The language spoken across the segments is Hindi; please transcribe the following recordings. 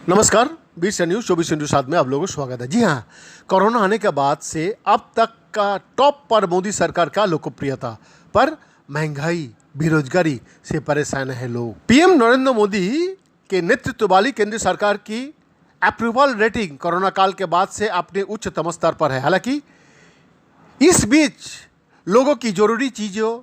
नमस्कार, 20 न्यूज़ 24 में आप लोगों को स्वागत है। जी हाँ, कोरोना आने के बाद से अब तक का टॉप पर मोदी सरकार का लोकप्रियता पर महंगाई, बेरोजगारी से परेशान है लोग। पीएम नरेंद्र मोदी के नेतृत्व वाली केंद्र सरकार की अप्रूवल रेटिंग कोरोना काल के बाद से अपने उच्चतम स्तर पर है। हालांकि इस बीच लोगों की जरूरी चीज़ों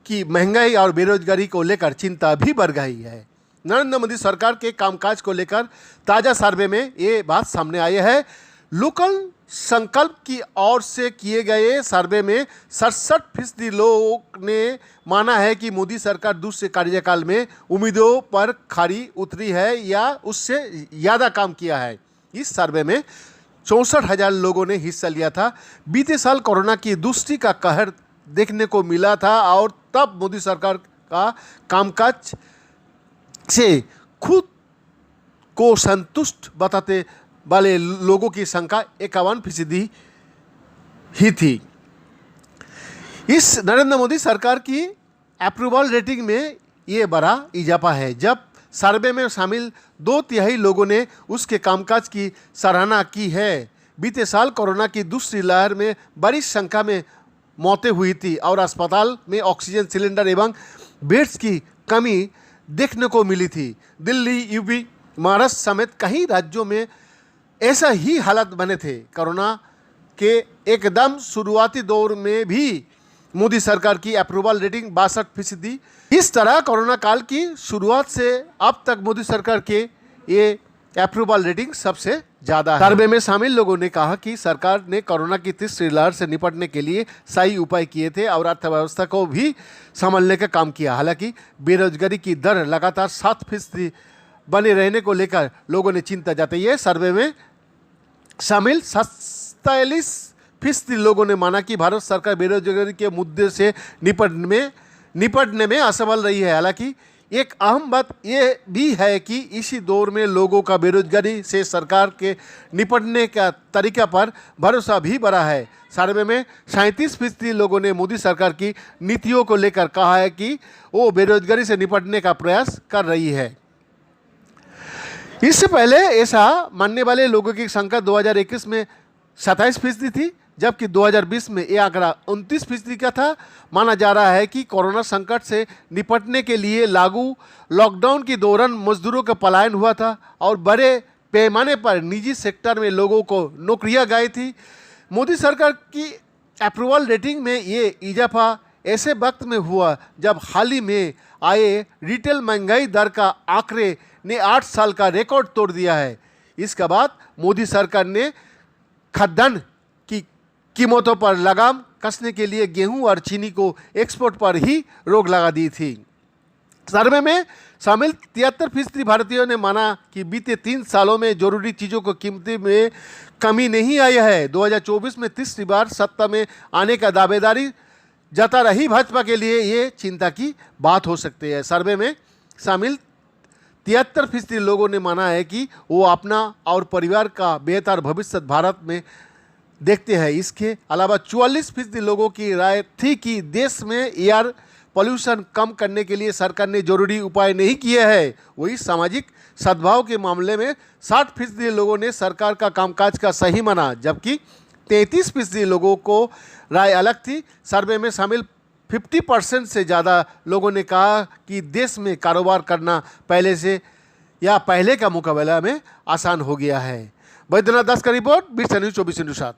की महंगाई और बेरोजगारी को लेकर चिंता भी बढ़ गई है। नरेंद्र मोदी सरकार के कामकाज को लेकर ताज़ा सर्वे में ये बात सामने आई है। लोकल संकल्प की ओर से किए गए सर्वे में 67% लोग ने माना है कि मोदी सरकार दूसरे कार्यकाल में उम्मीदों पर खरी उतरी है या उससे ज़्यादा काम किया है। इस सर्वे में 64,000 लोगों ने हिस्सा लिया था। बीते साल कोरोना की दूसरी का कहर देखने को मिला था और तब मोदी सरकार का कामकाज से खुद को संतुष्ट बताते वाले लोगों की संख्या 51% ही थी। इस नरेंद्र मोदी सरकार की अप्रूवल रेटिंग में ये बड़ा इजाफा है। जब सर्वे में शामिल 2/3 लोगों ने उसके कामकाज की सराहना की है। बीते साल कोरोना की दूसरी लहर में बड़ी संख्या में मौतें हुई थी और अस्पताल में ऑक्सीजन सिलेंडर एवं बेड्स की कमी देखने को मिली थी। दिल्ली, यूपी, महाराष्ट्र समेत कई राज्यों में ऐसा ही हालात बने थे। कोरोना के एकदम शुरुआती दौर में भी मोदी सरकार की अप्रूवल रेटिंग 62%। इस तरह कोरोना काल की शुरुआत से अब तक मोदी सरकार के ये अप्रूवल रेटिंग सबसे ज़्यादा है। सर्वे में शामिल लोगों ने कहा कि सरकार ने कोरोना की तीसरी लहर से निपटने के लिए सही उपाय किए थे और अर्थव्यवस्था को भी संभालने का काम किया। हालांकि बेरोजगारी की दर लगातार 7% बने रहने को लेकर लोगों ने चिंता जताई है। सर्वे में शामिल 47% लोगों ने माना कि भारत सरकार बेरोजगारी के मुद्दे से निपटने में असफल रही है। हालांकि एक अहम बात यह भी है कि इसी दौर में लोगों का बेरोजगारी से सरकार के निपटने का तरीका पर भरोसा भी बढ़ा है। सर्वे में 37% लोगों ने मोदी सरकार की नीतियों को लेकर कहा है कि वो बेरोजगारी से निपटने का प्रयास कर रही है। इससे पहले ऐसा मानने वाले लोगों की संख्या 2021 में 27% थी, जबकि 2020 में ये आंकड़ा 29% का था। माना जा रहा है कि कोरोना संकट से निपटने के लिए लागू लॉकडाउन के दौरान मजदूरों का पलायन हुआ था और बड़े पैमाने पर निजी सेक्टर में लोगों को नौकरियां गई थी। मोदी सरकार की अप्रूवल रेटिंग में ये इजाफा ऐसे वक्त में हुआ जब हाल ही में आए रिटेल महंगाई दर का आंकड़े ने 8 साल का रिकॉर्ड तोड़ दिया है। इसके बाद मोदी सरकार ने खाद्यान्न की कीमतों पर लगाम कसने के लिए गेहूं और चीनी को एक्सपोर्ट पर ही रोक लगा दी थी। सर्वे में शामिल 73% भारतीयों ने माना कि बीते 3 सालों में जरूरी चीज़ों को कीमती में कमी नहीं आई है। 2024 में तीसरी बार सत्ता में आने का दावेदारी जता रही भाजपा के लिए ये चिंता की बात हो सकती है। सर्वे में शामिल 73% लोगों ने माना है कि वो अपना और परिवार का बेहतर भविष्य भारत में देखते हैं। इसके अलावा 44% लोगों की राय थी कि देश में एयर पॉल्यूशन कम करने के लिए सरकार ने जरूरी उपाय नहीं किए हैं। वही सामाजिक सद्भाव के मामले में 60% लोगों ने सरकार का कामकाज का सही माना, जबकि 33% लोगों को राय अलग थी। सर्वे में शामिल 50% से ज़्यादा लोगों ने कहा कि देश में कारोबार करना पहले का मुकाबला में आसान हो गया है। बैद्यनाथ दास का रिपोर्ट, 20 न्यूज़ 24 इंटू 7।